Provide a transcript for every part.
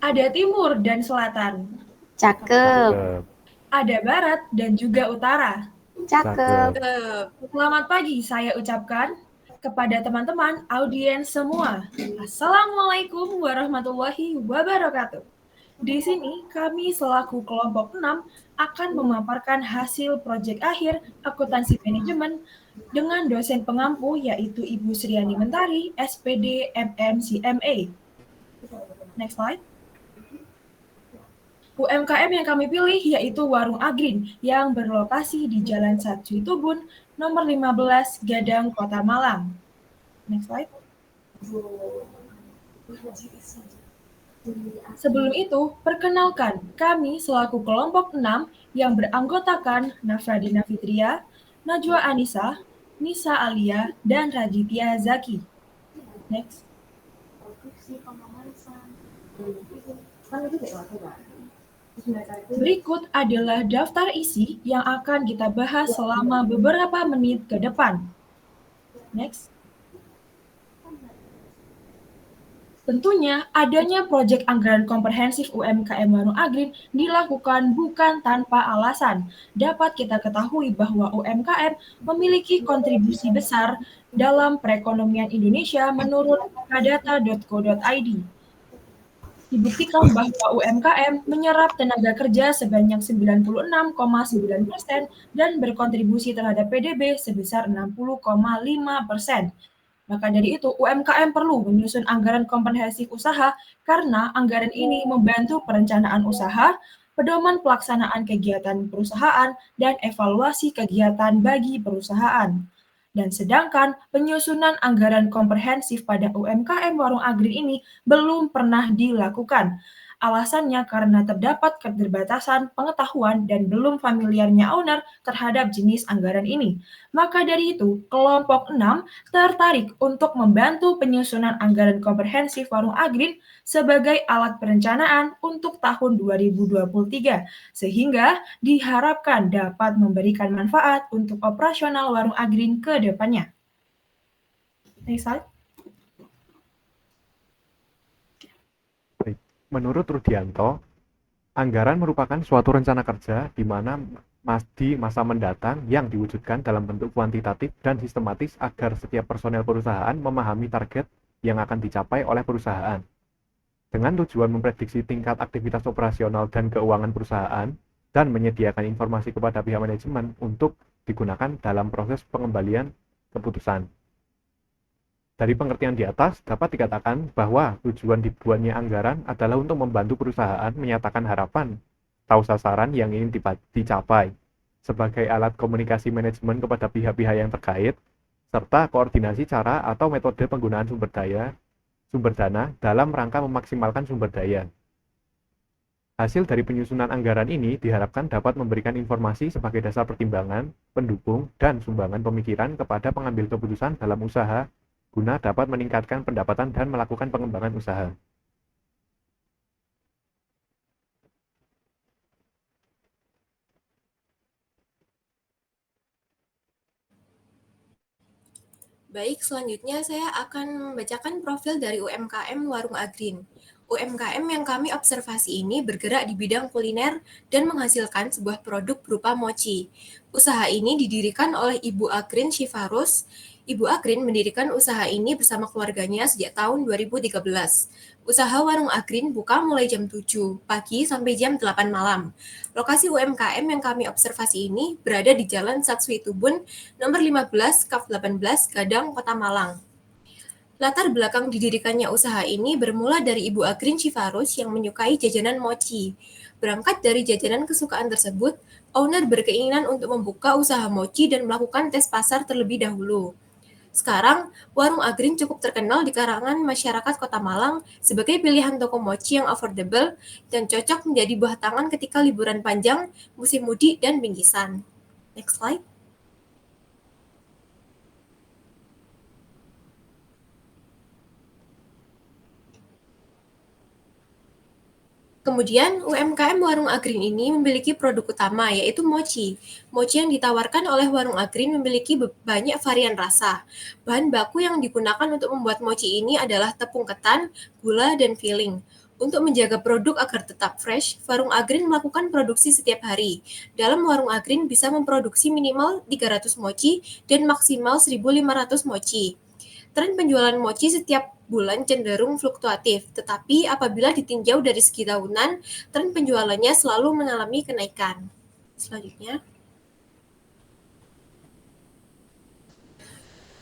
Ada timur dan selatan. Cakep. Cakep. Ada barat dan juga utara. Cakep. Selamat pagi saya ucapkan kepada teman-teman audiens semua. Assalamualaikum warahmatullahi wabarakatuh. Di sini kami selaku kelompok 6 akan memaparkan hasil proyek akhir akuntansi manajemen dengan dosen pengampu yaitu Ibu Sriani Mentari, SPD MMCMA. Next slide. UMKM yang kami pilih yaitu Warung Agrin yang berlokasi di Jalan Satsui Tubun, nomor 15, Gadang, Kota Malang. Next slide. Sebelum itu, perkenalkan kami selaku kelompok 6 yang beranggotakan Nafradina Fitria, Najwa Anissa, Nisa Alia, dan Raditya Zaki. Next. Berikut adalah daftar isi yang akan kita bahas selama beberapa menit ke depan. Next. Tentunya, adanya proyek anggaran komprehensif UMKM Warung Agrin dilakukan bukan tanpa alasan. Dapat kita ketahui bahwa UMKM memiliki kontribusi besar dalam perekonomian Indonesia menurut kadata.co.id. Dibuktikan bahwa UMKM menyerap tenaga kerja sebanyak 96,9% dan berkontribusi terhadap PDB sebesar 60,5%. Maka dari itu, UMKM perlu menyusun anggaran komprehensif usaha karena anggaran ini membantu perencanaan usaha, pedoman pelaksanaan kegiatan perusahaan, dan evaluasi kegiatan bagi perusahaan. Dan sedangkan penyusunan anggaran komprehensif pada UMKM Warung Agrin ini belum pernah dilakukan. Alasannya karena terdapat keterbatasan pengetahuan dan belum familiarnya owner terhadap jenis anggaran ini. Maka dari itu, kelompok 6 tertarik untuk membantu penyusunan anggaran komprehensif Warung Agrin sebagai alat perencanaan untuk tahun 2023, sehingga diharapkan dapat memberikan manfaat untuk operasional Warung Agrin ke depannya. Next slide. Menurut Rudianto, anggaran merupakan suatu rencana kerja di mana di masa mendatang yang diwujudkan dalam bentuk kuantitatif dan sistematis agar setiap personel perusahaan memahami target yang akan dicapai oleh perusahaan. Dengan tujuan memprediksi tingkat aktivitas operasional dan keuangan perusahaan dan menyediakan informasi kepada pihak manajemen untuk digunakan dalam proses pengembalian keputusan. Dari pengertian di atas, dapat dikatakan bahwa tujuan dibuatnya anggaran adalah untuk membantu perusahaan menyatakan harapan atau sasaran yang ingin dicapai sebagai alat komunikasi manajemen kepada pihak-pihak yang terkait, serta koordinasi cara atau metode penggunaan sumber dana dalam rangka memaksimalkan sumber daya. Hasil dari penyusunan anggaran ini diharapkan dapat memberikan informasi sebagai dasar pertimbangan, pendukung, dan sumbangan pemikiran kepada pengambil keputusan dalam usaha guna dapat meningkatkan pendapatan dan melakukan pengembangan usaha. Baik, selanjutnya saya akan membacakan profil dari UMKM Warung Agrin. UMKM yang kami observasi ini bergerak di bidang kuliner dan menghasilkan sebuah produk berupa mochi. Usaha ini didirikan oleh Ibu Agrin Shifarus. Ibu Agrin mendirikan usaha ini bersama keluarganya sejak tahun 2013. Usaha Warung Agrin buka mulai jam 7 pagi sampai jam 8 malam. Lokasi UMKM yang kami observasi ini berada di Jalan Satsui Tubun, nomor 15, Kap 18, Gadang, Kota Malang. Latar belakang didirikannya usaha ini bermula dari Ibu Agrin Shifarus yang menyukai jajanan mochi. Berangkat dari jajanan kesukaan tersebut, owner berkeinginan untuk membuka usaha mochi dan melakukan tes pasar terlebih dahulu. Sekarang, Warung Agrin cukup terkenal di kalangan masyarakat Kota Malang sebagai pilihan toko mochi yang affordable dan cocok menjadi buah tangan ketika liburan panjang, musim mudik, dan bingkisan. Next slide. Kemudian, UMKM Warung Agrin ini memiliki produk utama, yaitu mochi. Mochi yang ditawarkan oleh Warung Agrin memiliki banyak varian rasa. Bahan baku yang digunakan untuk membuat mochi ini adalah tepung ketan, gula, dan filling. Untuk menjaga produk agar tetap fresh, Warung Agreen melakukan produksi setiap hari. Dalam Warung Agreen bisa memproduksi minimal 300 mochi dan maksimal 1.500 mochi. Tren penjualan mochi setiap bulan cenderung fluktuatif, tetapi apabila ditinjau dari segi tahunan, tren penjualannya selalu mengalami kenaikan. Selanjutnya,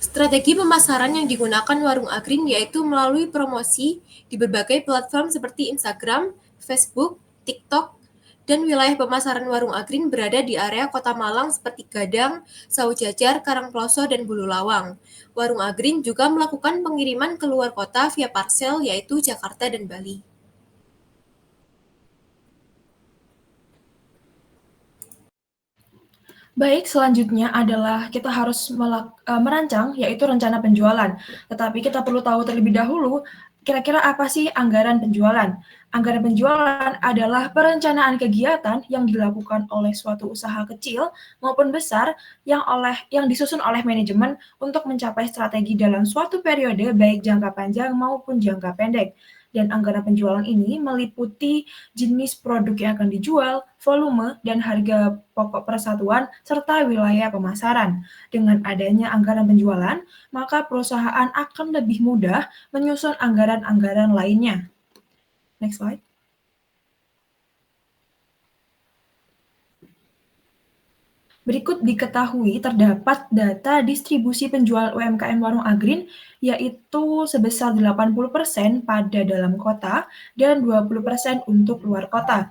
strategi pemasaran yang digunakan Warung Agreen yaitu melalui promosi di berbagai platform seperti Instagram, Facebook, TikTok, dan wilayah pemasaran Warung Agreen berada di area Kota Malang seperti Gadang, Saujajar, Karangploso, dan Bululawang. Warung Agreen juga melakukan pengiriman ke luar kota via parcel yaitu Jakarta dan Bali. Baik, selanjutnya adalah kita harus merancang, yaitu rencana penjualan. Tetapi kita perlu tahu terlebih dahulu, kira-kira apa sih anggaran penjualan? Anggaran penjualan adalah perencanaan kegiatan yang dilakukan oleh suatu usaha kecil maupun besar yang disusun oleh manajemen untuk mencapai strategi dalam suatu periode baik jangka panjang maupun jangka pendek. Dan anggaran penjualan ini meliputi jenis produk yang akan dijual, volume, dan harga pokok persatuan, serta wilayah pemasaran. Dengan adanya anggaran penjualan, maka perusahaan akan lebih mudah menyusun anggaran-anggaran lainnya. Next slide. Berikut diketahui terdapat data distribusi penjual UMKM Warung Agreen, yaitu sebesar 80% pada dalam kota dan 20% untuk luar kota.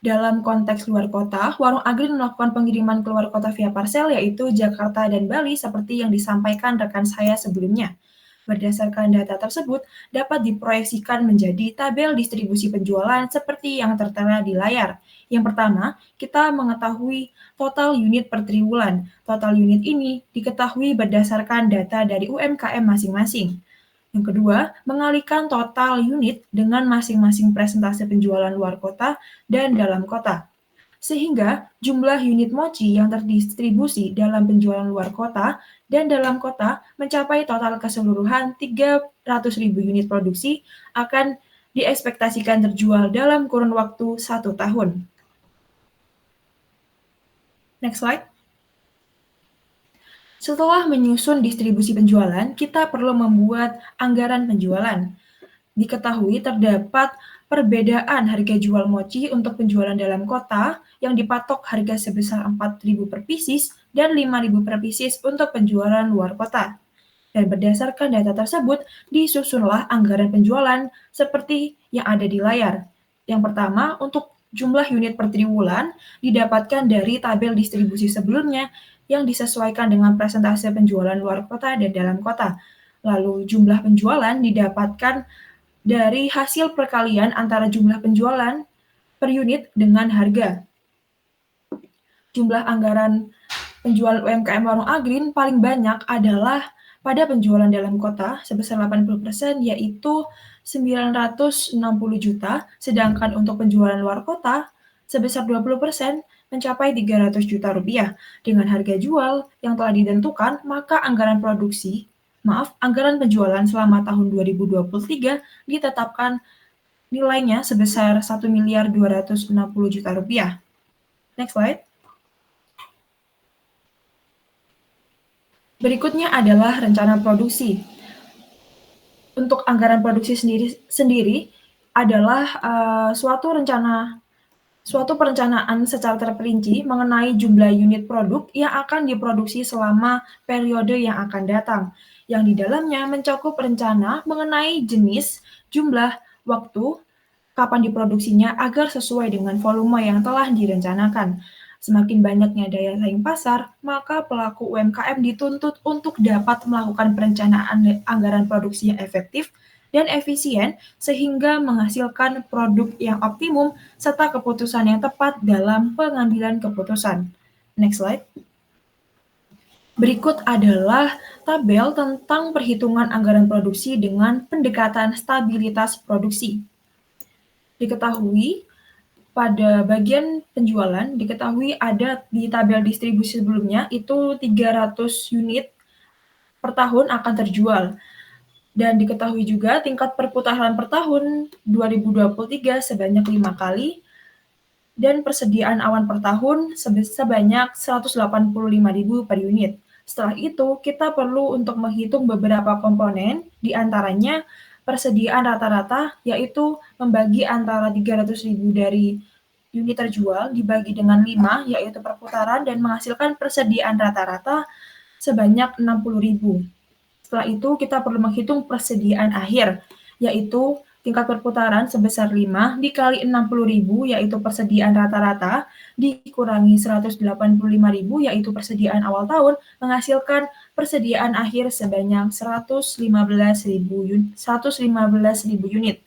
Dalam konteks luar kota, Warung Agreen melakukan pengiriman keluar kota via parcel, yaitu Jakarta dan Bali, seperti yang disampaikan rekan saya sebelumnya. Berdasarkan data tersebut, dapat diproyeksikan menjadi tabel distribusi penjualan seperti yang tertera di layar. Yang pertama, kita mengetahui total unit per triwulan. Total unit ini diketahui berdasarkan data dari UMKM masing-masing. Yang kedua, mengalihkan total unit dengan masing-masing presentase penjualan luar kota dan dalam kota. Sehingga jumlah unit mochi yang terdistribusi dalam penjualan luar kota dan dalam kota mencapai total keseluruhan 300.000 unit produksi akan diekspektasikan terjual dalam kurun waktu 1 tahun. Next slide. Setelah menyusun distribusi penjualan, kita perlu membuat anggaran penjualan. Diketahui terdapat perbedaan harga jual mochi untuk penjualan dalam kota yang dipatok harga sebesar 4.000 per pieces dan 5.000 per pieces untuk penjualan luar kota. Dan berdasarkan data tersebut, disusunlah anggaran penjualan seperti yang ada di layar. Yang pertama, untuk jumlah unit per triwulan didapatkan dari tabel distribusi sebelumnya yang disesuaikan dengan presentase penjualan luar kota dan dalam kota. Lalu jumlah penjualan didapatkan dari hasil perkalian antara jumlah penjualan per unit dengan harga. Jumlah anggaran penjualan UMKM Warung Agreen paling banyak adalah pada penjualan dalam kota sebesar 80%, yaitu 960 juta, sedangkan untuk penjualan luar kota sebesar 20% mencapai 300 juta rupiah. Dengan harga jual yang telah ditentukan, maka anggaran penjualan selama tahun 2023 ditetapkan nilainya sebesar 1.260 juta rupiah. Next slide. Berikutnya adalah rencana produksi. Untuk anggaran produksi sendiri adalah suatu perencanaan secara terperinci mengenai jumlah unit produk yang akan diproduksi selama periode yang akan datang, yang di dalamnya mencakup rencana mengenai jenis, jumlah, waktu, kapan diproduksinya agar sesuai dengan volume yang telah direncanakan. Semakin banyaknya daya saing pasar, maka pelaku UMKM dituntut untuk dapat melakukan perencanaan anggaran produksi yang efektif dan efisien sehingga menghasilkan produk yang optimum serta keputusan yang tepat dalam pengambilan keputusan. Next slide. Berikut adalah tabel tentang perhitungan anggaran produksi dengan pendekatan stabilitas produksi. Diketahui pada bagian penjualan, diketahui ada di tabel distribusi sebelumnya itu 300 unit per tahun akan terjual. Dan diketahui juga tingkat perputaran per tahun 2023 sebanyak 5 kali, dan persediaan awan per tahun sebanyak 185.000 per unit. Setelah itu, kita perlu untuk menghitung beberapa komponen, diantaranya persediaan rata-rata, yaitu membagi antara 300.000 dari unit terjual dibagi dengan 5, yaitu perputaran, dan menghasilkan persediaan rata-rata sebanyak 60.000. Setelah itu, kita perlu menghitung persediaan akhir, yaitu tingkat perputaran sebesar 5 dikali 60.000, yaitu persediaan rata-rata, dikurangi 185.000, yaitu persediaan awal tahun, menghasilkan persediaan akhir sebanyak 115.000 unit.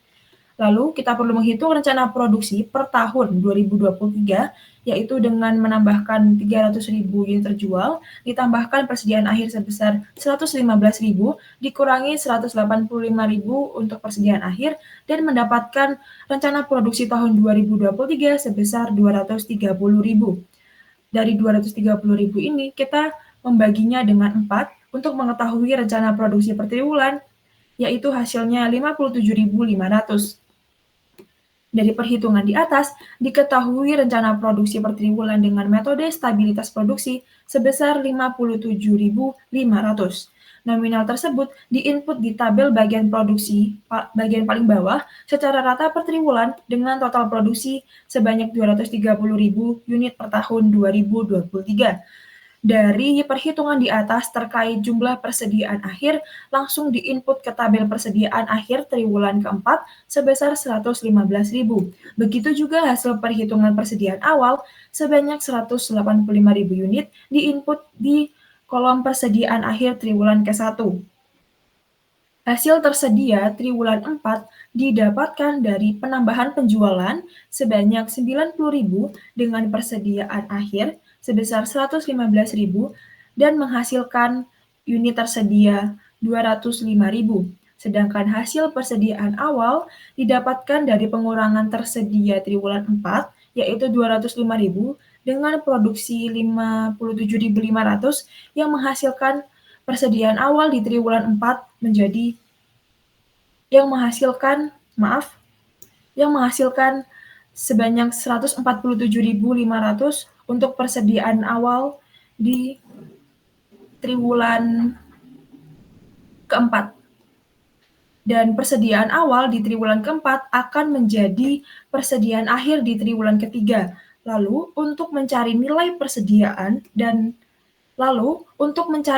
Lalu, kita perlu menghitung rencana produksi per tahun 2023, yaitu dengan menambahkan 300.000 unit terjual, ditambahkan persediaan akhir sebesar 115.000, dikurangi 185.000 untuk persediaan akhir, dan mendapatkan rencana produksi tahun 2023 sebesar 230.000. Dari 230.000 ini, kita membaginya dengan 4 untuk mengetahui rencana produksi per triwulan, yaitu hasilnya 57.500. Dari perhitungan di atas, diketahui rencana produksi per triwulan dengan metode stabilitas produksi sebesar 57.500. Nominal tersebut diinput di tabel bagian produksi bagian paling bawah secara rata per triwulan dengan total produksi sebanyak 230.000 unit per tahun 2023. Dari perhitungan di atas terkait jumlah persediaan akhir, langsung diinput ke tabel persediaan akhir triwulan keempat sebesar 115.000. Begitu juga hasil perhitungan persediaan awal sebanyak 185.000 unit diinput di kolom persediaan akhir triwulan ke-1. Hasil tersedia triwulan 4 didapatkan dari penambahan penjualan sebanyak 90.000 dengan persediaan akhir sebesar 115.000 dan menghasilkan unit tersedia 205.000. Sedangkan hasil persediaan awal didapatkan dari pengurangan tersedia triwulan 4, yaitu 205.000 dengan produksi 57.500 yang menghasilkan persediaan awal di triwulan 4 yang menghasilkan sebanyak 147.500 untuk persediaan awal di triwulan keempat. Dan persediaan awal di triwulan keempat akan menjadi persediaan akhir di triwulan ketiga. Lalu, untuk mencari nilai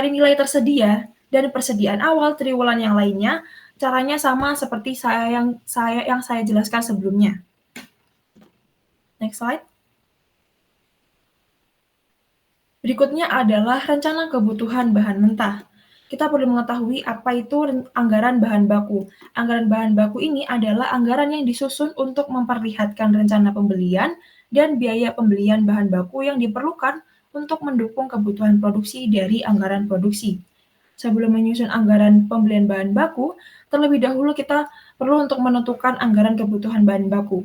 nilai tersedia dan persediaan awal triwulan yang lainnya, caranya sama seperti yang saya jelaskan sebelumnya. Next slide. Berikutnya adalah rencana kebutuhan bahan mentah. Kita perlu mengetahui apa itu anggaran bahan baku. Anggaran bahan baku ini adalah anggaran yang disusun untuk memperlihatkan rencana pembelian dan biaya pembelian bahan baku yang diperlukan untuk mendukung kebutuhan produksi dari anggaran produksi. Sebelum menyusun anggaran pembelian bahan baku, terlebih dahulu kita perlu untuk menentukan anggaran kebutuhan bahan baku.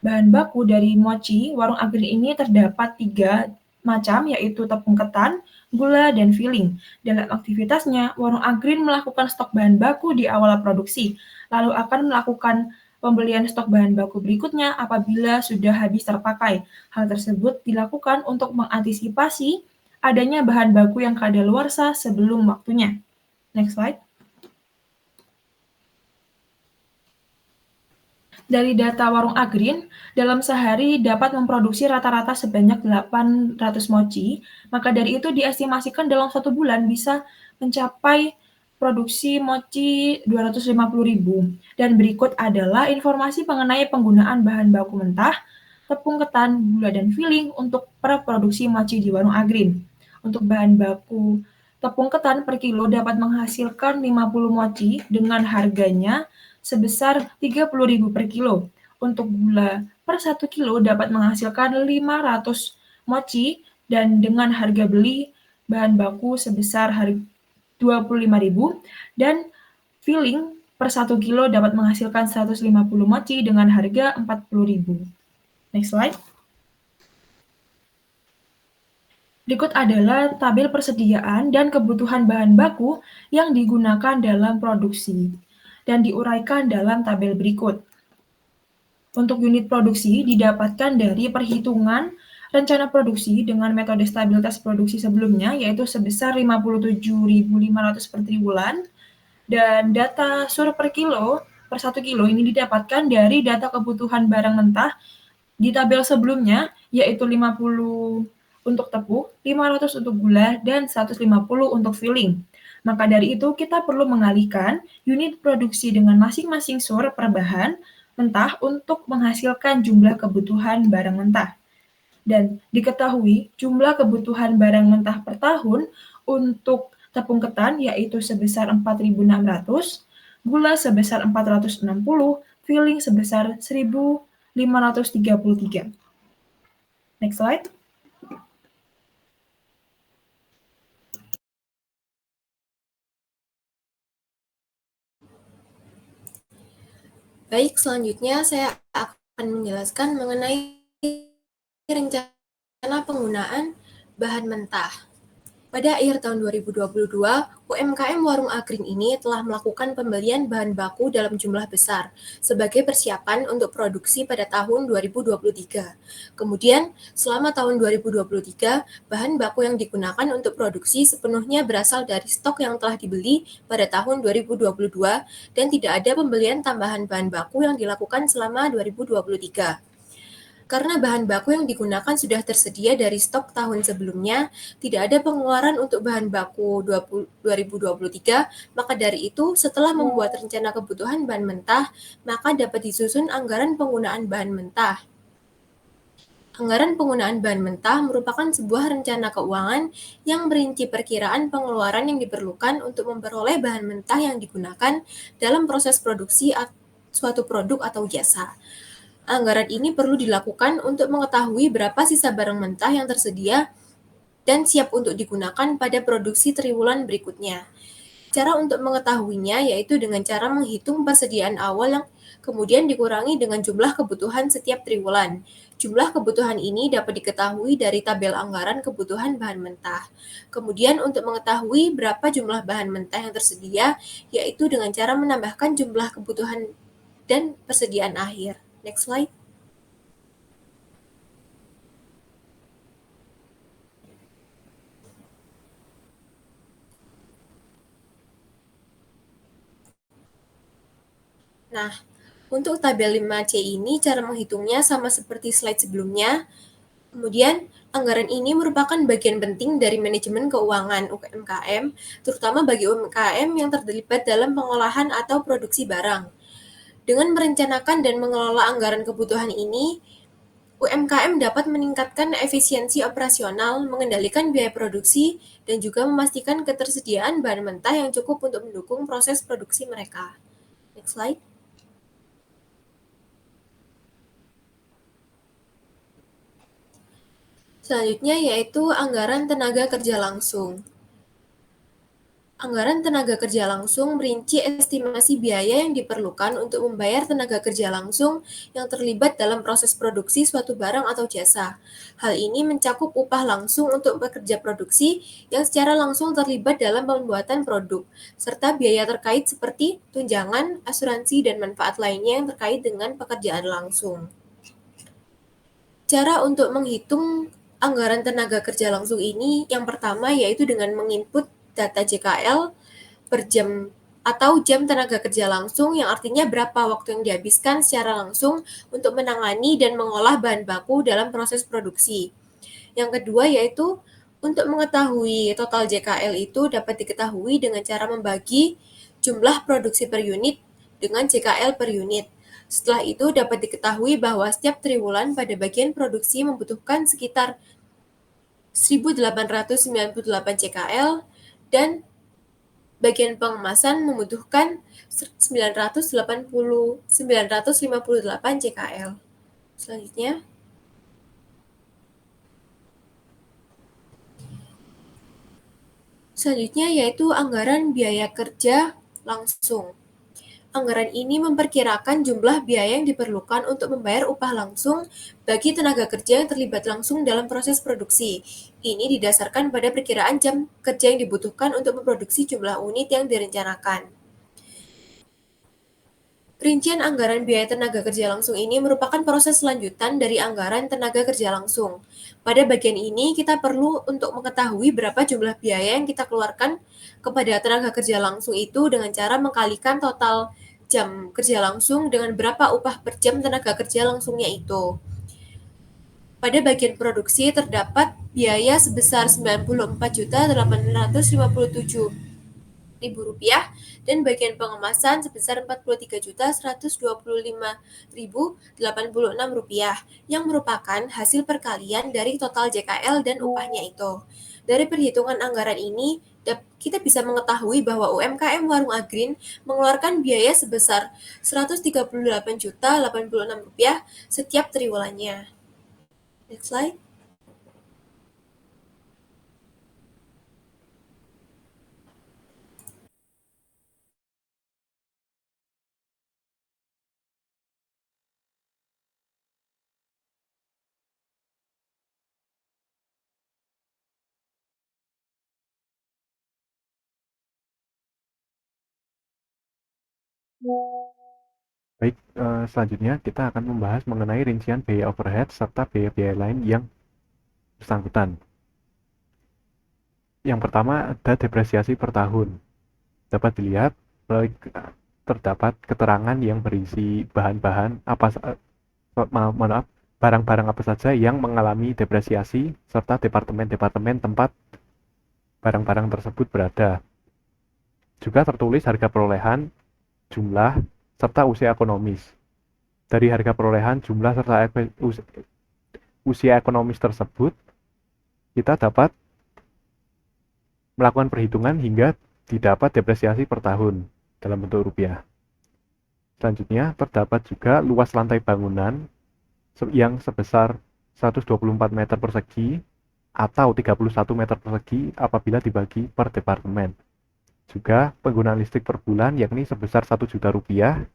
Bahan baku dari mochi warung agri ini terdapat 3 macam, yaitu tepung ketan, gula, dan filling. Dalam aktivitasnya, warung agri melakukan stok bahan baku di awal produksi, lalu akan melakukan pembelian stok bahan baku berikutnya apabila sudah habis terpakai. Hal tersebut dilakukan untuk mengantisipasi adanya bahan baku yang kadaluarsa sebelum waktunya. Next slide. Dari data warung Agreen, dalam sehari dapat memproduksi rata-rata sebanyak 800 mochi, maka dari itu diestimasikan dalam 1 bulan bisa mencapai produksi mochi 250.000. Dan berikut adalah informasi mengenai penggunaan bahan baku mentah, tepung ketan, gula, dan filling untuk produksi mochi di warung Agreen. Untuk bahan baku tepung ketan per kilo dapat menghasilkan 50 mochi dengan harganya sebesar 30.000 per kilo. Untuk gula per 1 kilo dapat menghasilkan 500 mochi dan dengan harga beli bahan baku sebesar 25.000 dan filling per 1 kilo dapat menghasilkan 150 mochi dengan harga 40.000. Next slide. Berikut adalah tabel persediaan dan kebutuhan bahan baku yang digunakan dalam produksi dan diuraikan dalam tabel berikut. Untuk unit produksi didapatkan dari perhitungan rencana produksi dengan metode stabilitas produksi sebelumnya, yaitu sebesar 57.500 per triwulan, dan data sur per kilo per 1 kilo ini didapatkan dari data kebutuhan barang mentah di tabel sebelumnya, yaitu 50 untuk tepung, 500 untuk gula, dan 150 untuk filling. Maka dari itu, kita perlu mengalihkan unit produksi dengan masing-masing sur per bahan mentah untuk menghasilkan jumlah kebutuhan barang mentah. Dan diketahui jumlah kebutuhan barang mentah per tahun untuk tepung ketan yaitu sebesar 4.600, gula sebesar 460, filling sebesar 1.533. Next slide. Baik, selanjutnya saya akan menjelaskan mengenai rencana penggunaan bahan mentah. Pada akhir tahun 2022, UMKM Warung Agrin ini telah melakukan pembelian bahan baku dalam jumlah besar sebagai persiapan untuk produksi pada tahun 2023. Kemudian, selama tahun 2023, bahan baku yang digunakan untuk produksi sepenuhnya berasal dari stok yang telah dibeli pada tahun 2022 dan tidak ada pembelian tambahan bahan baku yang dilakukan selama 2023. Karena bahan baku yang digunakan sudah tersedia dari stok tahun sebelumnya, tidak ada pengeluaran untuk bahan baku 2023, maka dari itu setelah membuat rencana kebutuhan bahan mentah, maka dapat disusun anggaran penggunaan bahan mentah. Anggaran penggunaan bahan mentah merupakan sebuah rencana keuangan yang merinci perkiraan pengeluaran yang diperlukan untuk memperoleh bahan mentah yang digunakan dalam proses produksi suatu produk atau jasa. Anggaran ini perlu dilakukan untuk mengetahui berapa sisa barang mentah yang tersedia dan siap untuk digunakan pada produksi triwulan berikutnya. Cara untuk mengetahuinya yaitu dengan cara menghitung persediaan awal yang kemudian dikurangi dengan jumlah kebutuhan setiap triwulan. Jumlah kebutuhan ini dapat diketahui dari tabel anggaran kebutuhan bahan mentah. Kemudian untuk mengetahui berapa jumlah bahan mentah yang tersedia, yaitu dengan cara menambahkan jumlah kebutuhan dan persediaan akhir. Next slide. Nah, untuk tabel 5C ini cara menghitungnya sama seperti slide sebelumnya. Kemudian, anggaran ini merupakan bagian penting dari manajemen keuangan UMKM, terutama bagi UMKM yang terlibat dalam pengolahan atau produksi barang. Dengan merencanakan dan mengelola anggaran kebutuhan ini, UMKM dapat meningkatkan efisiensi operasional, mengendalikan biaya produksi, dan juga memastikan ketersediaan bahan mentah yang cukup untuk mendukung proses produksi mereka. Next slide. Selanjutnya yaitu anggaran tenaga kerja langsung. Anggaran tenaga kerja langsung merinci estimasi biaya yang diperlukan untuk membayar tenaga kerja langsung yang terlibat dalam proses produksi suatu barang atau jasa. Hal ini mencakup upah langsung untuk pekerja produksi yang secara langsung terlibat dalam pembuatan produk, serta biaya terkait seperti tunjangan, asuransi, dan manfaat lainnya yang terkait dengan pekerjaan langsung. Cara untuk menghitung anggaran tenaga kerja langsung ini yang pertama yaitu dengan menginput data JKL per jam atau jam tenaga kerja langsung yang artinya berapa waktu yang dihabiskan secara langsung untuk menangani dan mengolah bahan baku dalam proses produksi. Yang kedua yaitu untuk mengetahui total JKL itu dapat diketahui dengan cara membagi jumlah produksi per unit dengan JKL per unit. Setelah itu dapat diketahui bahwa setiap triwulan pada bagian produksi membutuhkan sekitar 1.898 JKL dan bagian pengemasan membutuhkan 958 JKL. Selanjutnya yaitu anggaran biaya kerja langsung. Anggaran ini memperkirakan jumlah biaya yang diperlukan untuk membayar upah langsung bagi tenaga kerja yang terlibat langsung dalam proses produksi. Ini didasarkan pada perkiraan jam kerja yang dibutuhkan untuk memproduksi jumlah unit yang direncanakan. Rincian anggaran biaya tenaga kerja langsung ini merupakan proses lanjutan dari anggaran tenaga kerja langsung. Pada bagian ini, kita perlu untuk mengetahui berapa jumlah biaya yang kita keluarkan kepada tenaga kerja langsung itu dengan cara mengkalikan total jam kerja langsung dengan berapa upah per jam tenaga kerja langsungnya itu. Pada bagian produksi terdapat biaya sebesar Rp94.857.000 dan bagian pengemasan sebesar Rp43.125.086 yang merupakan hasil perkalian dari total JKL dan upahnya itu. Dari perhitungan anggaran ini, kita bisa mengetahui bahwa UMKM Warung Agrin mengeluarkan biaya sebesar Rp138.086 setiap triwulannya. Next slide. Baik, selanjutnya kita akan membahas mengenai rincian biaya overhead serta biaya-biaya lain yang bersangkutan. Yang pertama ada depresiasi per tahun. Dapat dilihat terdapat keterangan yang berisi bahan-bahan barang-barang apa saja yang mengalami depresiasi serta departemen-departemen tempat barang-barang tersebut berada. Juga tertulis harga perolehan, jumlah, serta usia ekonomis. Dari harga perolehan, jumlah, serta usia ekonomis tersebut, kita dapat melakukan perhitungan hingga didapat depresiasi per tahun dalam bentuk rupiah. Selanjutnya, terdapat juga luas lantai bangunan yang sebesar 124 meter persegi atau 31 meter persegi apabila dibagi per departemen. Juga penggunaan listrik per bulan yakni sebesar Rp1.000.000.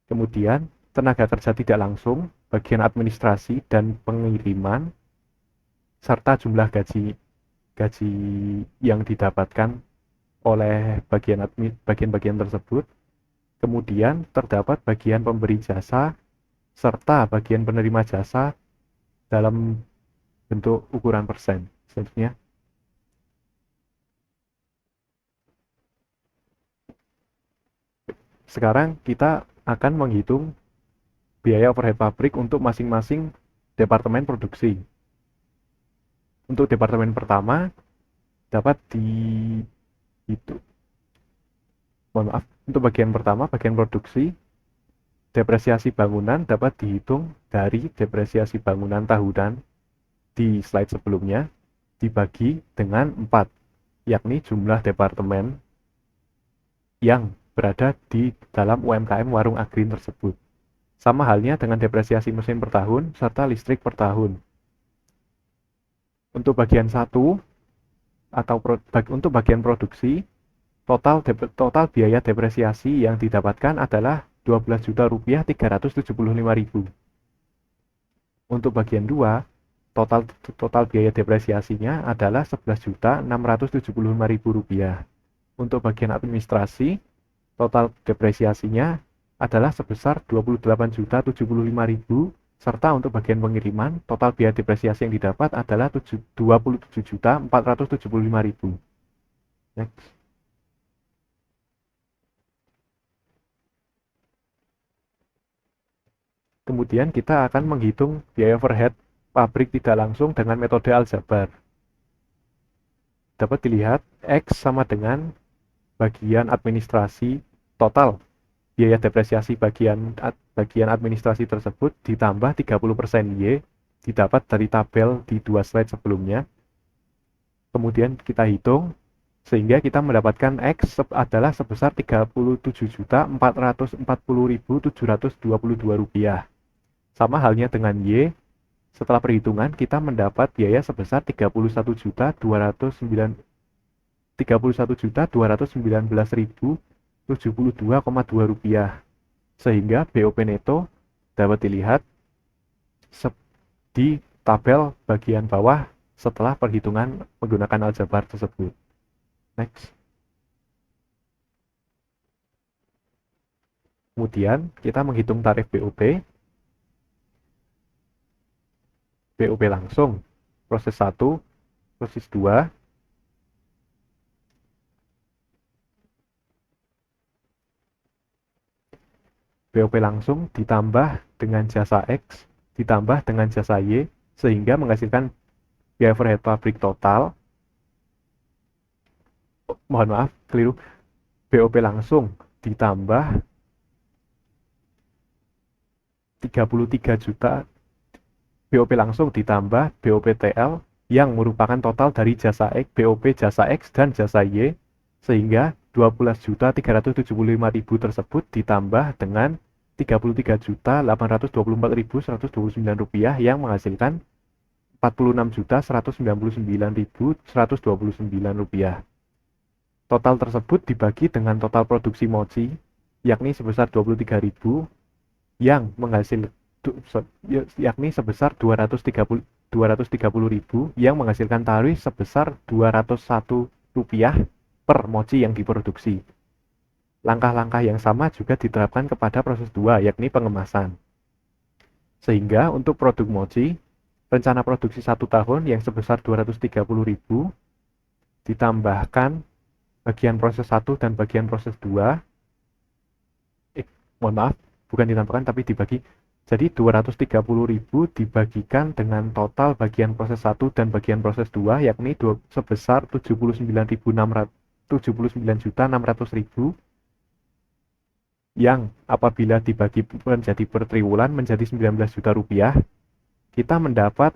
Kemudian tenaga kerja tidak langsung, bagian administrasi dan pengiriman, serta jumlah gaji yang didapatkan oleh bagian-bagian tersebut. Kemudian terdapat bagian pemberi jasa serta bagian penerima jasa dalam bentuk ukuran persen. Selanjutnya, sekarang kita akan menghitung biaya overhead pabrik untuk masing-masing departemen produksi. Untuk departemen pertama dapat dihitung. Untuk bagian pertama, bagian produksi, depresiasi bangunan dapat dihitung dari depresiasi bangunan tahunan di slide sebelumnya dibagi dengan 4, yakni jumlah departemen yang berada di dalam UMKM Warung Agrin tersebut. Sama halnya dengan depresiasi mesin per tahun serta listrik per tahun. Untuk bagian 1 atau untuk bagian produksi, total biaya depresiasi yang didapatkan adalah Rp12.375.000. Untuk bagian 2, total biaya depresiasinya adalah Rp11.675.000. Untuk bagian administrasi, total depresiasinya adalah sebesar Rp28.075.000, serta untuk bagian pengiriman, total biaya depresiasi yang didapat adalah Rp27.475.000. Next. Kemudian kita akan menghitung biaya overhead pabrik tidak langsung dengan metode aljabar. Dapat dilihat X sama dengan bagian administrasi total biaya depresiasi bagian administrasi tersebut ditambah 30% Y didapat dari tabel di 2 slide sebelumnya. Kemudian kita hitung sehingga kita mendapatkan X adalah sebesar Rp37.440.722. Sama halnya dengan Y, setelah perhitungan kita mendapat biaya sebesar Rp31.219.000 Rp72,2. Sehingga BOP neto dapat dilihat di tabel bagian bawah setelah perhitungan menggunakan aljabar tersebut. Next. Kemudian kita menghitung tarif BOP. BOP langsung, proses 1, proses 2, BOP langsung ditambah dengan jasa X, ditambah dengan jasa Y, sehingga menghasilkan biaya overhead pabrik total. Mohon maaf, keliru. BOP langsung ditambah 33 juta. BOP langsung ditambah BOP TL yang merupakan total dari jasa X, BOP jasa X dan jasa Y, sehingga 12.375.000 tersebut ditambah dengan 33.824.129 rupiah yang menghasilkan 46.199.129 rupiah. Total tersebut dibagi dengan total produksi mochi, yakni sebesar 23.000, yang menghasilkan yakni sebesar 230.000 yang menghasilkan tarif sebesar 201 rupiah per mochi yang diproduksi. Langkah-langkah yang sama juga diterapkan kepada proses 2, yakni pengemasan. Sehingga untuk produk mochi, rencana produksi 1 tahun yang sebesar 230.000 ditambahkan bagian proses 1 dan bagian proses 2. Mohon maaf, bukan ditambahkan tapi dibagi. Jadi 230.000 dibagikan dengan total bagian proses 1 dan bagian proses 2, yakni sebesar 79.600.000 yang apabila dibagi menjadi per triwulan menjadi 19 juta rupiah, kita mendapat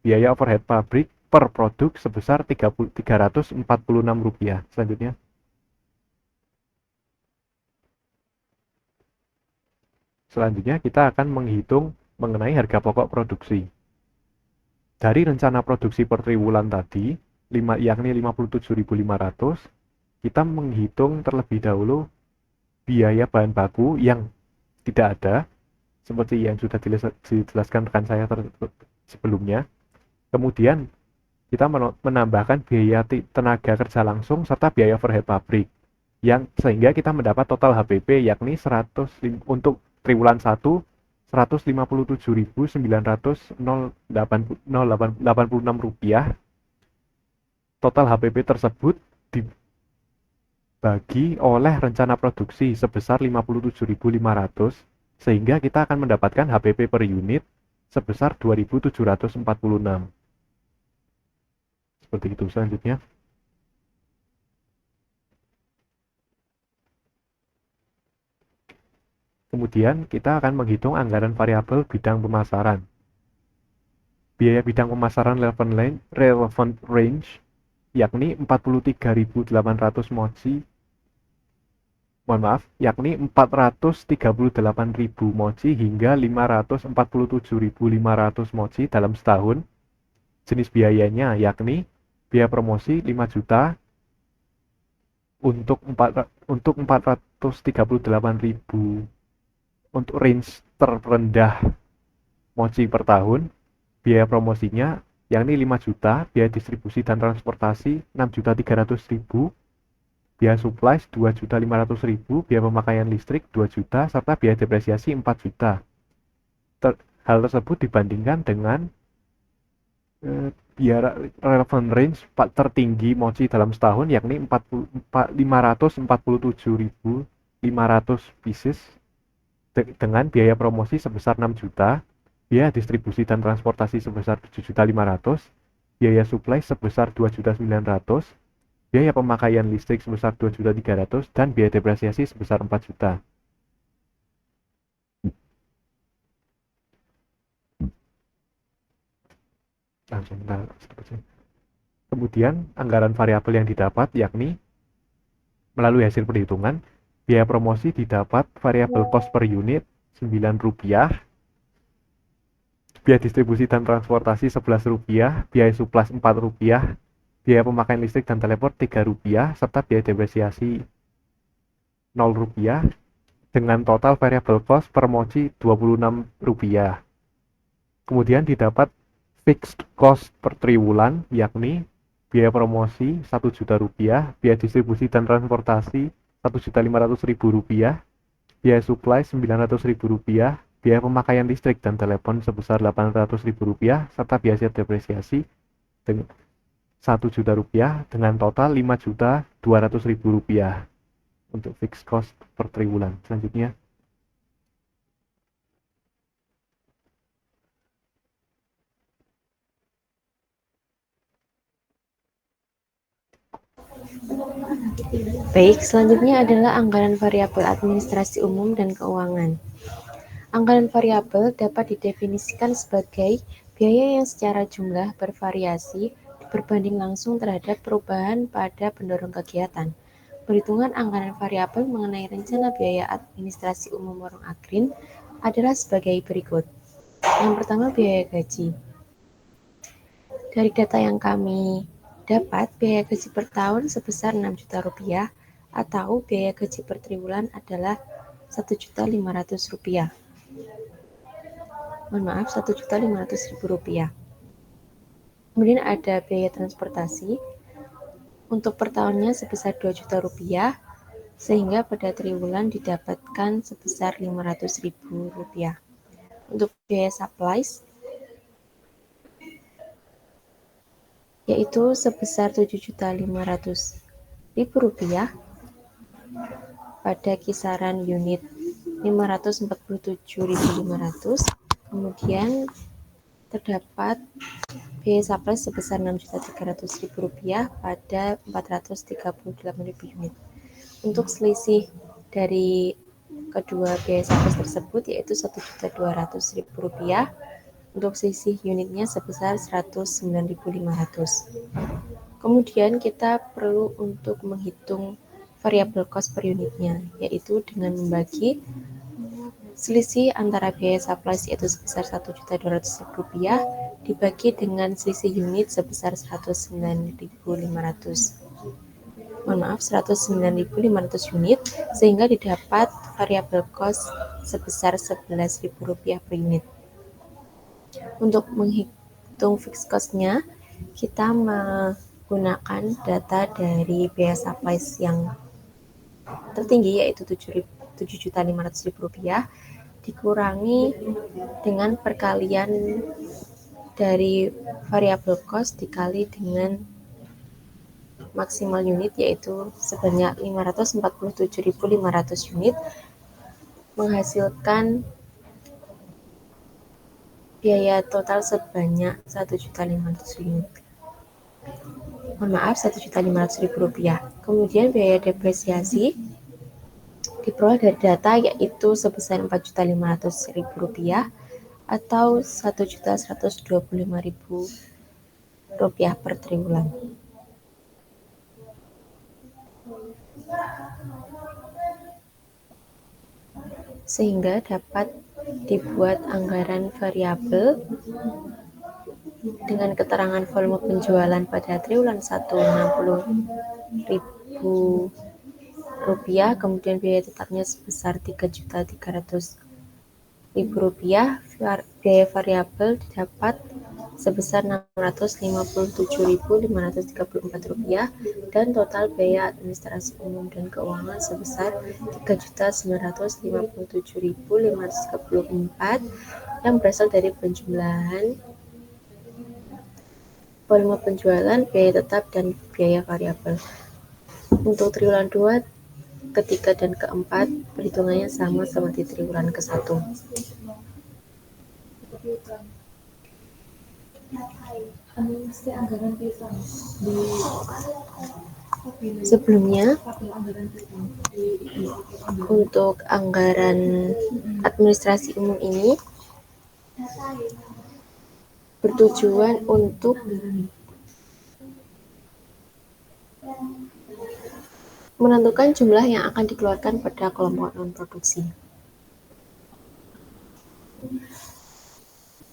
biaya overhead pabrik per produk sebesar 346 rupiah. Selanjutnya. Selanjutnya kita akan menghitung mengenai harga pokok produksi. Dari rencana produksi per triwulan tadi, yakni 57.500, kita menghitung terlebih dahulu biaya bahan baku yang tidak ada, seperti yang sudah dijelaskan rekan saya sebelumnya. Kemudian kita menambahkan biaya tenaga kerja langsung serta biaya overhead pabrik, yang sehingga kita mendapat total HPP yakni 100 untuk triwulan 1 157.986 rupiah. Total HPP tersebut dibagi oleh rencana produksi sebesar 57.500, sehingga kita akan mendapatkan HPP per unit sebesar 2.746. Seperti itu. Selanjutnya. Kemudian kita akan menghitung anggaran variabel bidang pemasaran. Biaya bidang pemasaran relevant range yakni 43.800 mochi. Mohon maaf, yakni 438.000 mochi hingga 547.500 mochi dalam setahun. Jenis biayanya yakni biaya promosi 5 juta untuk 438.000 untuk range terendah mochi per tahun. Biaya promosinya yakni 5 juta, biaya distribusi dan transportasi 6.300.000, biaya supplies 2.500.000, biaya pemakaian listrik 2 juta, serta biaya depresiasi 4 juta. Hal tersebut dibandingkan dengan biaya relevant range tertinggi mochi dalam setahun yakni 547.500 pieces dengan biaya promosi sebesar 6 juta, biaya distribusi dan transportasi sebesar 7.500.000, biaya supply sebesar 2.900.000, biaya pemakaian listrik sebesar 2.300.000, dan biaya depresiasi sebesar 4 juta. Kemudian anggaran variabel yang didapat yakni melalui hasil perhitungan, biaya promosi didapat variabel cost per unit 9 rupiah, biaya distribusi dan transportasi 11 rupiah, biaya supplies 4 rupiah, biaya pemakaian listrik dan teleport 3 rupiah, serta biaya depresiasi Rp0 dengan total variable cost per mochi Rp26. Kemudian didapat fixed cost per triwulan, yakni biaya promosi Rp1.000.000, biaya distribusi dan transportasi Rp1.500.000, biaya supply Rp900.000, biaya pemakaian listrik dan telepon sebesar Rp800.000, serta biaya depresiasi dengan Rp1.000.000 dengan total Rp5.200.000 untuk fixed cost per triwulan. Selanjutnya, Baik, selanjutnya adalah anggaran variabel administrasi umum dan keuangan. Anggaran variabel dapat didefinisikan sebagai biaya yang secara jumlah bervariasi berbanding langsung terhadap perubahan pada pendorong kegiatan. Perhitungan anggaran variabel mengenai rencana biaya administrasi umum Warung Agreen adalah sebagai berikut. Yang pertama, biaya gaji. Dari data yang kami dapat, biaya gaji per tahun sebesar Rp6 juta atau biaya gaji per triwulan adalah Rp1.500.000. Mohon maaf, Rp1.500.000. Kemudian ada biaya transportasi untuk per tahunnya sebesar Rp2 juta, sehingga pada triwulan didapatkan sebesar Rp500.000. Untuk biaya supplies yaitu sebesar Rp7.500.000 pada kisaran unit 547.500. Kemudian terdapat biaya supply sebesar Rp6.300.000 pada 438.000 unit. Untuk selisih dari kedua biaya supply tersebut yaitu Rp1.200.000 untuk selisih unitnya sebesar 109.500. Kemudian kita perlu untuk menghitung variabel cost per unitnya, yaitu dengan membagi selisih antara biaya supply yaitu sebesar Rp1.200.000 dibagi dengan selisih unit sebesar 109.500. Mohon maaf, 109.500 unit, sehingga didapat variabel cost sebesar Rp11.000 per unit. Untuk menghitung fixed cost-nya, kita menggunakan data dari biaya supply yang tertinggi yaitu Rp7.500.000 dikurangi dengan perkalian dari variabel cost dikali dengan maksimal unit yaitu sebanyak 547.500 unit menghasilkan biaya total sebanyak Rp1.500.000 unit. Mohon maaf, Rp1.500.000. Kemudian biaya depresiasi diperoleh dari data yaitu sebesar Rp4.500.000 atau Rp1.125.000 per triwulan. Sehingga dapat dibuat anggaran variabel dengan keterangan volume penjualan pada triwulan 1 Rp60.000, kemudian biaya tetapnya sebesar Rp3.300.000, biaya variabel didapat sebesar Rp657.534, dan total biaya administrasi umum dan keuangan sebesar Rp3.957.534 yang berasal dari penjumlahan volume penjualan, biaya tetap, dan biaya variabel. Untuk triwulan 2, ketiga, dan keempat, perhitungannya sama seperti triwulan ke-1. Sebelumnya, untuk anggaran administrasi umum ini bertujuan untuk menentukan jumlah yang akan dikeluarkan pada kelompok non-produksi.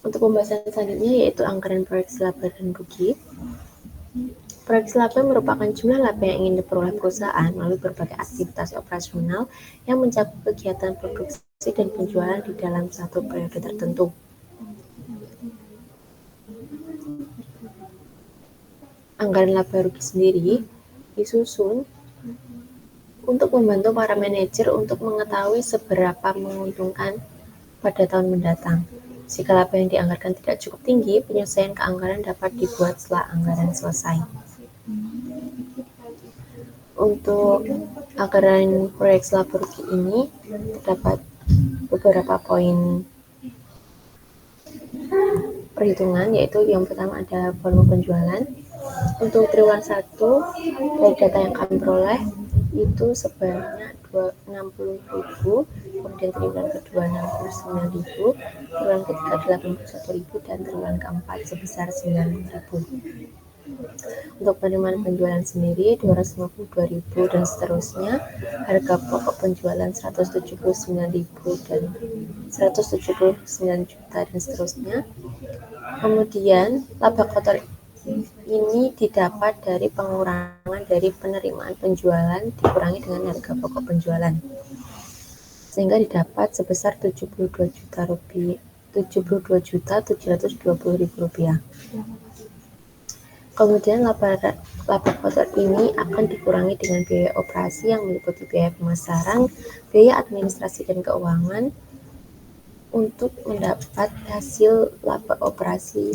Untuk pembahasan selanjutnya yaitu anggaran proyeksi laba dan rugi. Proyeksi laba merupakan jumlah laba yang ingin diperoleh perusahaan melalui berbagai aktivitas operasional yang mencakup kegiatan produksi dan penjualan di dalam satu periode tertentu. Anggaran laba rugi sendiri disusun untuk membantu para manajer untuk mengetahui seberapa menguntungkan pada tahun mendatang. Jika laba yang dianggarkan tidak cukup tinggi, penyesuaian ke anggaran dapat dibuat setelah anggaran selesai. Untuk anggaran proyek laba rugi ini terdapat beberapa poin perhitungan, yaitu yang pertama ada volume penjualan. Untuk triwulan 1 dari data yang kami peroleh itu sebanyak 60.000, kemudian triwulan kedua 69.000, triwulan ketiga 81.000, dan triwulan keempat sebesar 90.000. Untuk penerimaan penjualan sendiri 252.000 dan seterusnya, harga pokok penjualan 179.000 dan 179 juta dan seterusnya. Kemudian laba kotor ini didapat dari pengurangan dari penerimaan penjualan dikurangi dengan harga pokok penjualan, sehingga didapat sebesar 72.720.000 rupiah. Kemudian laba kotor ini akan dikurangi dengan biaya operasi yang meliputi biaya pemasaran, biaya administrasi dan keuangan untuk mendapat hasil laba operasi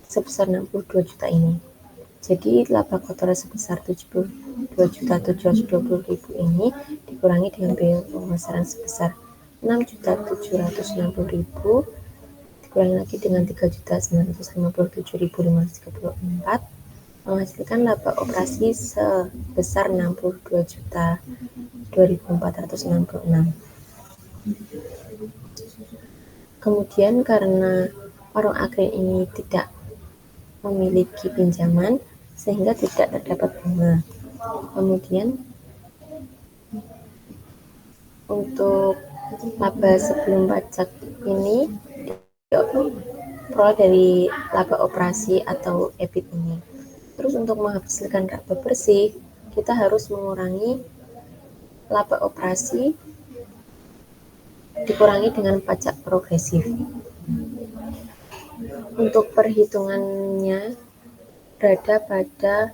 sebesar 62 juta ini. Jadi laba kotor sebesar 72.720.000 ini dikurangi dengan biaya pemasaran sebesar 6.760.000, dikurangi lagi dengan 3.957.534, menghasilkan laba operasi sebesar 62.2466. Kemudian karena warung Agrin ini tidak memiliki pinjaman sehingga tidak terdapat bunga. Kemudian untuk laba sebelum pajak ini diperoleh dari laba operasi atau EBIT ini. Terus untuk menghasilkan laba bersih, kita harus mengurangi laba operasi dikurangi dengan pajak progresif. Untuk perhitungannya berada pada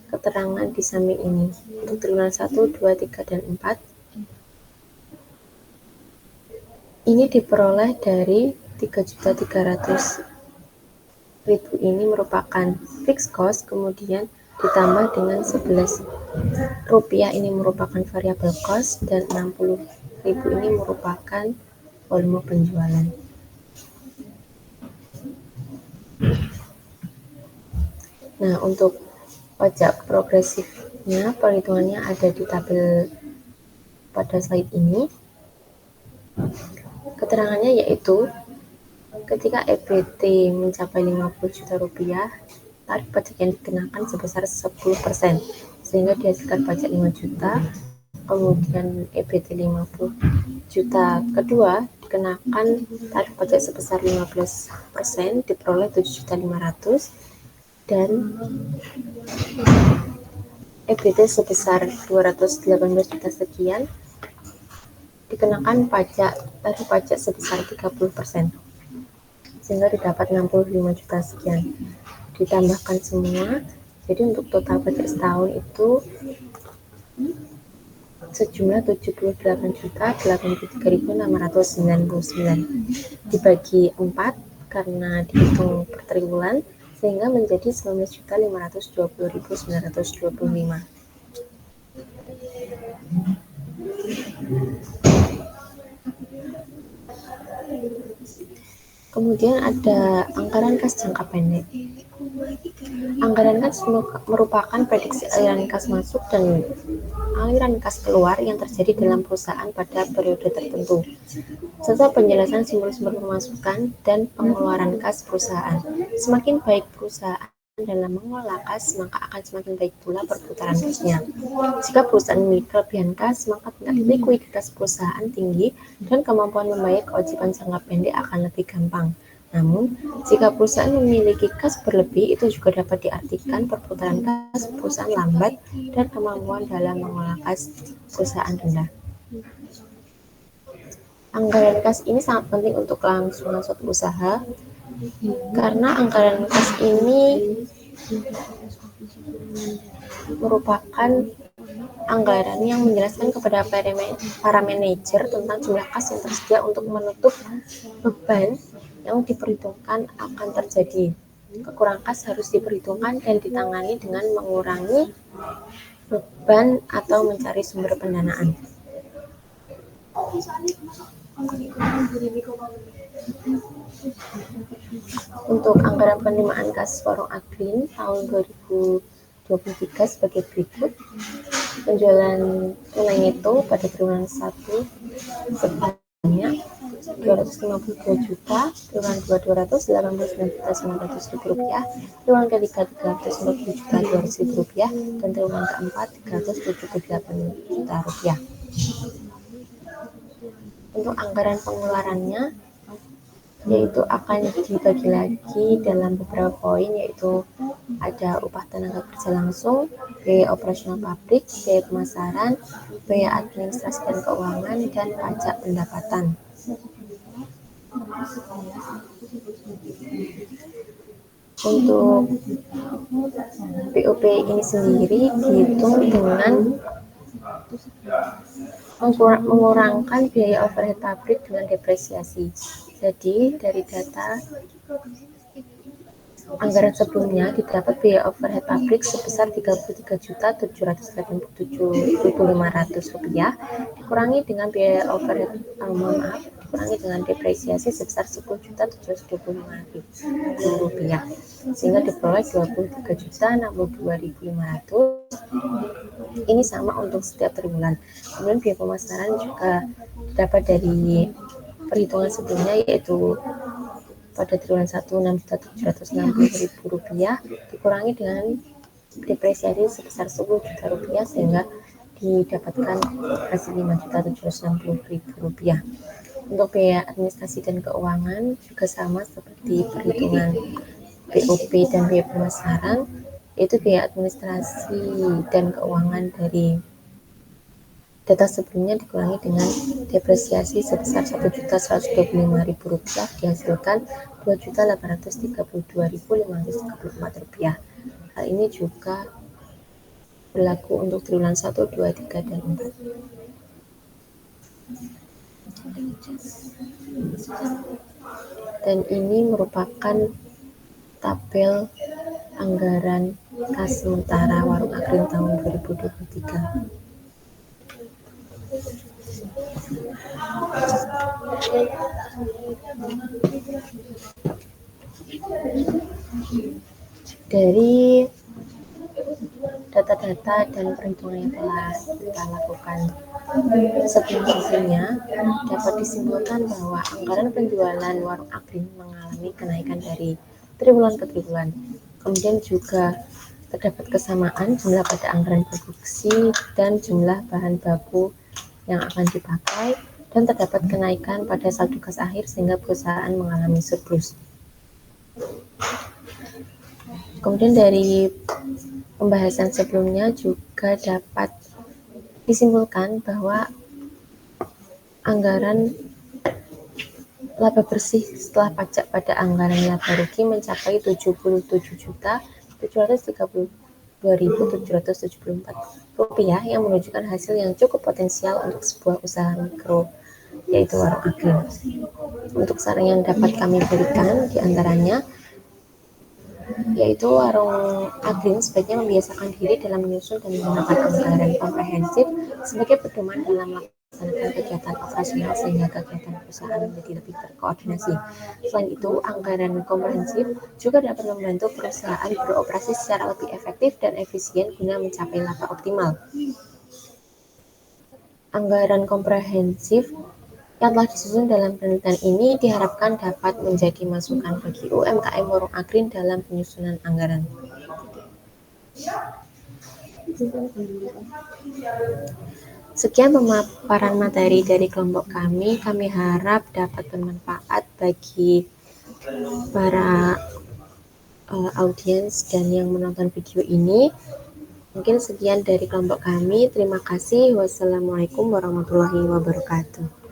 keterangan di samping ini. Untuk triwulan 1, 2, 3, dan 4 ini diperoleh dari 3.300.000 ini merupakan fixed cost, kemudian ditambah dengan 11 rupiah ini merupakan variable cost, dan 60.000 ini merupakan volume penjualan. Nah, untuk pajak progresifnya perhitungannya ada di tabel pada slide ini. Keterangannya yaitu ketika EBT mencapai 50 juta rupiah, tarif pajak yang dikenakan sebesar 10%, sehingga dihasilkan pajak 5 juta. Kemudian EBT 50 juta kedua dikenakan tarif pajak sebesar 15%, diperoleh 7.500.000, dan EBT sebesar 218 juta sekian dikenakan tarif pajak sebesar 30%, sehingga didapat 65 juta sekian. Ditambahkan semua, jadi untuk total pajak setahun itu sejumlah 78.083.699 dibagi 4 karena dihitung per triwulan, sehingga menjadi 19.520.925. Kemudian ada anggaran kas jangka pendek. Anggaran kas merupakan prediksi aliran kas masuk dan aliran kas keluar yang terjadi dalam perusahaan pada periode tertentu, serta penjelasan sumber-sumber pemasukan dan pengeluaran kas perusahaan. Semakin baik perusahaan dalam mengelola kas, maka akan semakin baik pula perputaran kasnya. Jika perusahaan memiliki kelebihan kas, maka tingkat likuiditas perusahaan tinggi dan kemampuan membayar kewajiban jangka pendek akan lebih gampang. Namun, jika perusahaan memiliki kas berlebih, itu juga dapat diartikan perputaran kas perusahaan lambat dan kemampuan dalam mengolah kas perusahaan rendah. Anggaran kas ini sangat penting untuk kelangsungan suatu usaha, karena anggaran kas ini merupakan anggaran yang menjelaskan kepada para manajer tentang jumlah kas yang tersedia untuk menutup beban yang diperhitungkan akan terjadi. Kekurangan kas harus diperhitungkan dan ditangani dengan mengurangi beban atau mencari sumber pendanaan. Untuk anggaran penerimaan kas Warung Agreen tahun 2023 sebagai berikut. Penjualan tunai neto pada triwulan 1 sebanyak 252 juta, triwulan 2 289.900.000 rupiah, triwulan ketiga 350 juta 200.000 rupiah, dan triwulan keempat 378 juta rupiah. Untuk anggaran pengeluarannya, yaitu akan dibagi lagi dalam beberapa poin, yaitu ada upah tenaga kerja langsung, biaya operasional pabrik, biaya pemasaran, biaya administrasi dan keuangan, dan pajak pendapatan. Untuk BOP ini sendiri dihitung dengan mengurangkan biaya overhead pabrik dengan depresiasi. Jadi dari data anggaran sebelumnya didapat biaya overhead pabrik sebesar Rp33.787.500 dikurangi dengan biaya overhead dikurangi dengan depresiasi sebesar Rp10.725.000 sehingga diperoleh Rp23.062.500. Ini sama untuk setiap triwulan. Kemudian biaya pemasaran juga dapat dari perhitungan sebelumnya, yaitu pada triwulan 1 Rp6.760.000 dikurangi dengan depresiasi sebesar Rp10 juta sehingga didapatkan hasil Rp5.760.000. Untuk biaya administrasi dan keuangan juga sama seperti perhitungan BOP dan biaya pemasaran, yaitu biaya administrasi dan keuangan dari data sebelumnya dikurangi dengan depresiasi sebesar Rp1.125.000 dihasilkan Rp2.832.534. Hal ini juga berlaku untuk triwulan 1, 2, 3, dan 4. Dan ini merupakan tabel anggaran kas sementara Warung Agreen tahun 2023. Dari data-data dan perhitungan yang telah kita lakukan sebelumnya, dapat disimpulkan bahwa anggaran penjualan Warung Agreen mengalami kenaikan dari triwulan ke triwulan. Kemudian juga terdapat kesamaan jumlah pada anggaran produksi dan jumlah bahan baku yang akan dipakai, dan terdapat kenaikan pada saldo kas akhir sehingga perusahaan mengalami surplus. Kemudian dari pembahasan sebelumnya juga dapat disimpulkan bahwa anggaran laba bersih setelah pajak pada anggaran laba rugi mencapai Rp77.732.774 yang menunjukkan hasil yang cukup potensial untuk sebuah usaha mikro, yaitu Warung Agreen. Untuk saran yang dapat kami berikan diantaranya, yaitu Warung Agreen sebaiknya membiasakan diri dalam menyusun dan menggunakan anggaran komprehensif sebagai pedoman dalam melaksanakan kegiatan operasional sehingga kegiatan perusahaan menjadi lebih terkoordinasi. Selain itu, anggaran komprehensif juga dapat membantu perusahaan beroperasi secara lebih efektif dan efisien guna mencapai laba optimal. Anggaran komprehensif yang telah disusun dalam penelitian ini diharapkan dapat menjadi masukan bagi UMKM Warung Agreen dalam penyusunan anggaran. Sekian pemaparan materi dari kelompok kami harap dapat bermanfaat bagi para audiens dan yang menonton video ini. Mungkin sekian dari kelompok kami. Terima kasih. Wassalamualaikum warahmatullahi wabarakatuh.